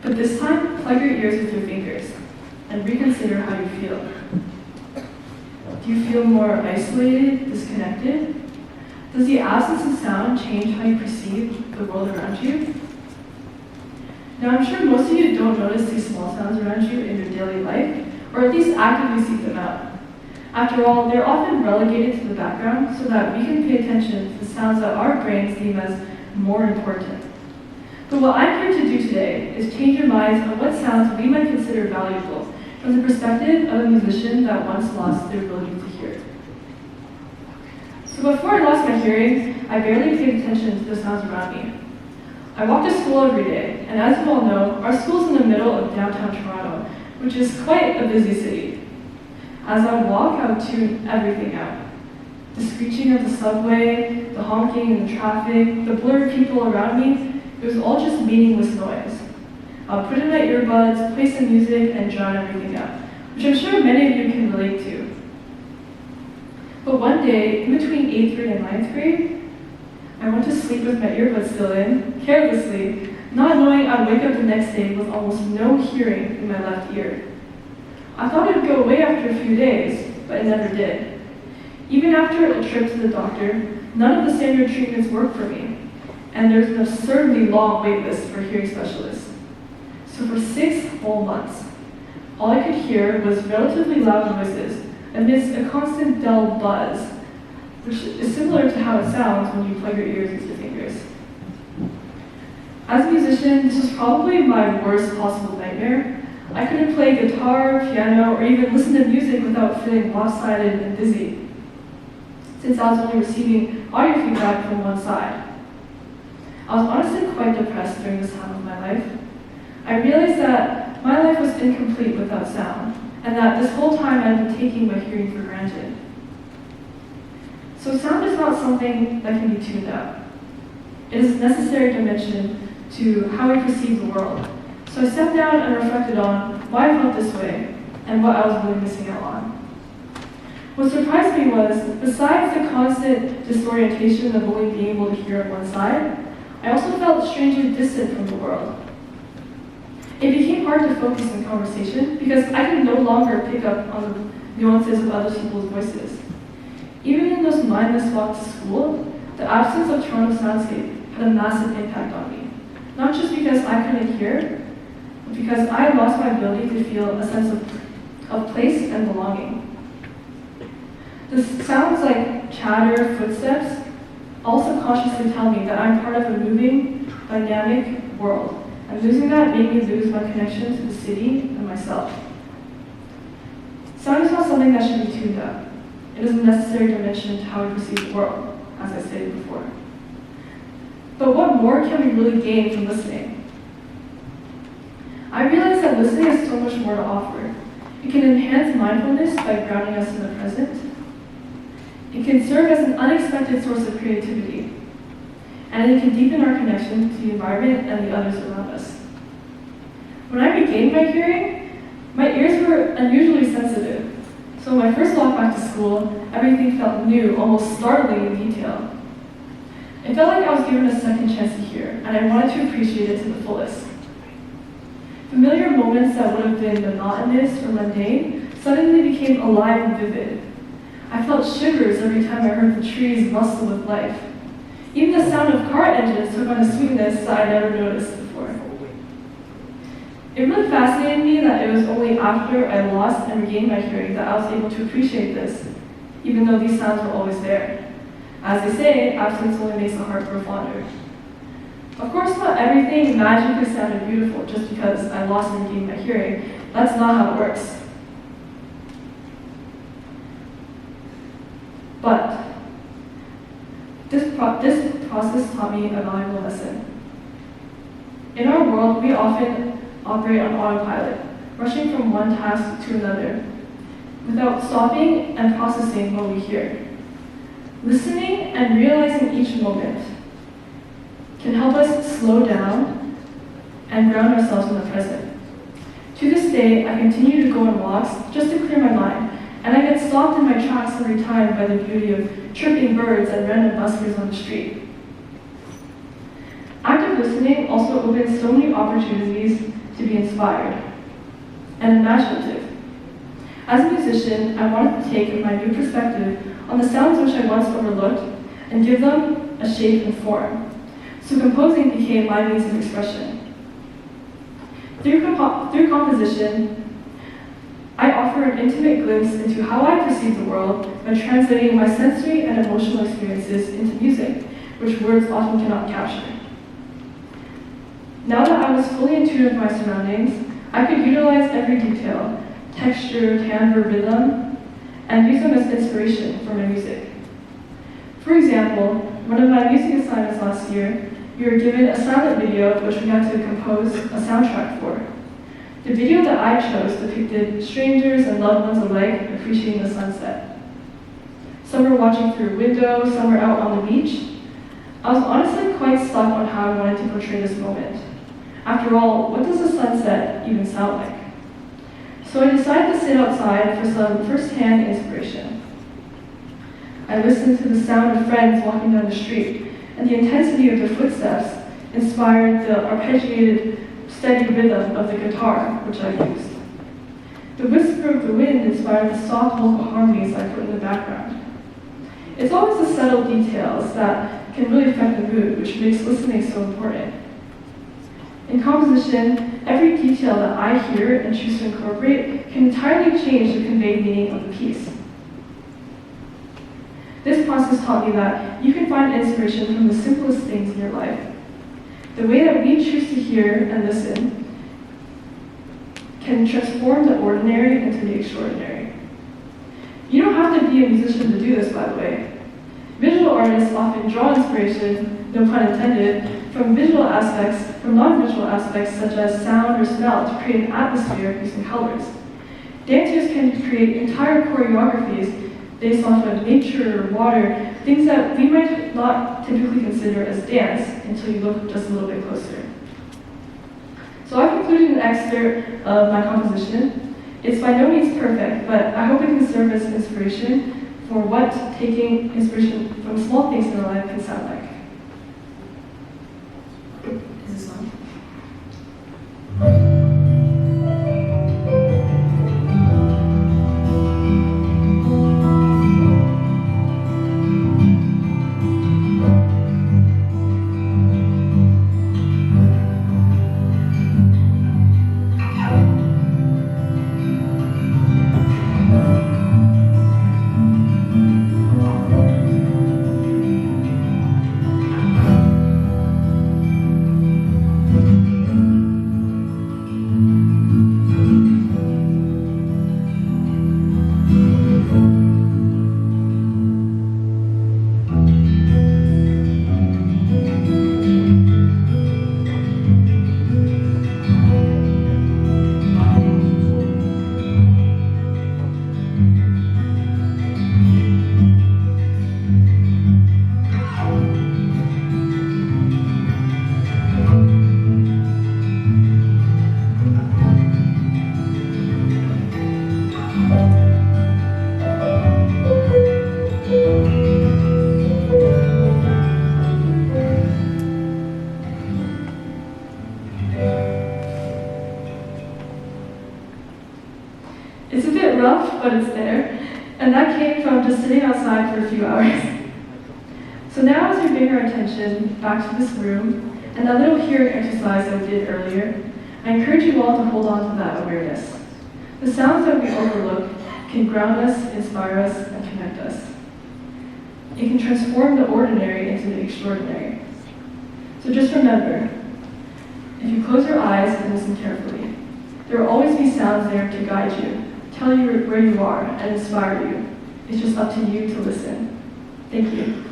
But this time, plug your ears with your fingers and reconsider how you feel. Do you feel more isolated, disconnected? Does the absence of sound change how you perceive the world around you? Now, I'm sure most of you don't notice these small sounds around you in your daily life, or at least actively seek them out. After all, they're often relegated to the background so that we can pay attention to the sounds that our brains deem as more important. But what I'm here to do today is change your minds on what sounds we might consider valuable from the perspective of a musician that once lost their ability to hear. So before I lost my hearing, I barely paid attention to the sounds around me. I walk to school every day, and as you all know, our school's in the middle of downtown Toronto, which is quite a busy city. As I walk, I would tune everything out. The screeching of the subway, the honking in the traffic, the blur of people around me, it was all just meaningless noise. I would put in my earbuds, play some music, and drown everything out, which I'm sure many of you can relate to. But one day, in between 8th grade and 9th grade, I went to sleep with my earbuds still in, carelessly, not knowing I'd wake up the next day with almost no hearing in my left ear. I thought it would go away after a few days, but it never did. Even after a trip to the doctor, none of the standard treatments worked for me, and there's an absurdly long wait list for hearing specialists. So for 6 whole months, all I could hear was relatively loud noises amidst a constant dull buzz, which is similar to how it sounds when you plug your ears with your fingers. As a musician, this was probably my worst possible nightmare. I couldn't play guitar, piano, or even listen to music without feeling lopsided and dizzy, since I was only receiving audio feedback from one side. I was honestly quite depressed during this time of my life. I realized that my life was incomplete without sound, and that this whole time I'd been taking my hearing for granted. So sound is not something that can be tuned out. It is a necessary dimension to how we perceive the world. So I sat down and reflected on why I felt this way and what I was really missing out on. What surprised me was, besides the constant disorientation of only being able to hear on one side, I also felt strangely distant from the world. It became hard to focus in conversation because I could no longer pick up on the nuances of other people's voices. Even in those mindless walks to school, the absence of Toronto soundscape had a massive impact on me. Not just because I couldn't hear, but because I lost my ability to feel a sense of place and belonging. The sounds like chatter, footsteps, also consciously tell me that I'm part of a moving, dynamic world. And losing that made me lose my connection to the city and myself. Sound is not something that should be tuned out. It is a necessary dimension to how we perceive the world, as I stated before. But what more can we really gain from listening? I realize that listening has so much more to offer. It can enhance mindfulness by grounding us in the present. It can serve as an unexpected source of creativity. And it can deepen our connection to the environment and the others around us. When I regained my hearing, my ears were unusually sensitive. So when I first walked back to school, everything felt new, almost startling in detail. It felt like I was given a second chance to hear, and I wanted to appreciate it to the fullest. Familiar moments that would have been monotonous or mundane suddenly became alive and vivid. I felt shivers every time I heard the trees rustle with life. Even the sound of car engines took on a sweetness that I never noticed before. It really fascinated me that it was only after I lost and regained my hearing that I was able to appreciate this, even though these sounds were always there. As they say, absence only makes the heart grow fonder. Of course, not everything magically sounded beautiful just because I lost and regained my hearing. That's not how it works. But this process taught me a valuable lesson. In our world, we often operate on autopilot, rushing from one task to another, without stopping and processing what we hear. Listening and realizing each moment can help us slow down and ground ourselves in the present. To this day, I continue to go on walks just to clear my mind, and I get stopped in my tracks every time by the beauty of chirping birds and random buskers on the street. Active listening also opens so many opportunities to be inspired and imaginative. As a musician, I wanted to take my new perspective on the sounds which I once overlooked and give them a shape and form. So composing became my means of expression. Through composition, I offer an intimate glimpse into how I perceive the world by translating my sensory and emotional experiences into music, which words often cannot capture. Now that I was fully in tune with my surroundings, I could utilize every detail, texture, timbre, rhythm, and use them as inspiration for my music. For example, one of my music assignments last year, we were given a silent video which we had to compose a soundtrack for. The video that I chose depicted strangers and loved ones alike appreciating the sunset. Some were watching through a window, some were out on the beach. I was honestly quite stuck on how I wanted to portray this moment. After all, what does a sunset even sound like? So I decided to sit outside for some first-hand inspiration. I listened to the sound of friends walking down the street, and the intensity of their footsteps inspired the arpeggiated, steady rhythm of the guitar, which I used. The whisper of the wind inspired the soft vocal harmonies I put in the background. It's always the subtle details that can really affect the mood, which makes listening so important. In composition, every detail that I hear and choose to incorporate can entirely change the conveyed meaning of the piece. This process taught me that you can find inspiration from the simplest things in your life. The way that we choose to hear and listen can transform the ordinary into the extraordinary. You don't have to be a musician to do this, by the way. Visual artists often draw inspiration, no pun intended, from visual aspects, from non-visual aspects such as sound or smell to create an atmosphere using colors. Dancers can create entire choreographies based off of nature or water, things that we might not typically consider as dance until you look just a little bit closer. So I've included an excerpt of my composition. It's by no means perfect, but I hope it can serve as inspiration for what taking inspiration from small things in our life can sound like. Is this on? It's a bit rough, but it's there, and that came from just sitting outside for a few hours. So now as we bring our attention back to this room, and that little hearing exercise that we did earlier, I encourage you all to hold on to that awareness. The sounds that we overlook can ground us, inspire us, and connect us. It can transform the ordinary into the extraordinary. So just remember, if you close your eyes and listen carefully, there will always be sounds there to guide you, tell you where you are, and inspire you. It's just up to you to listen. Thank you.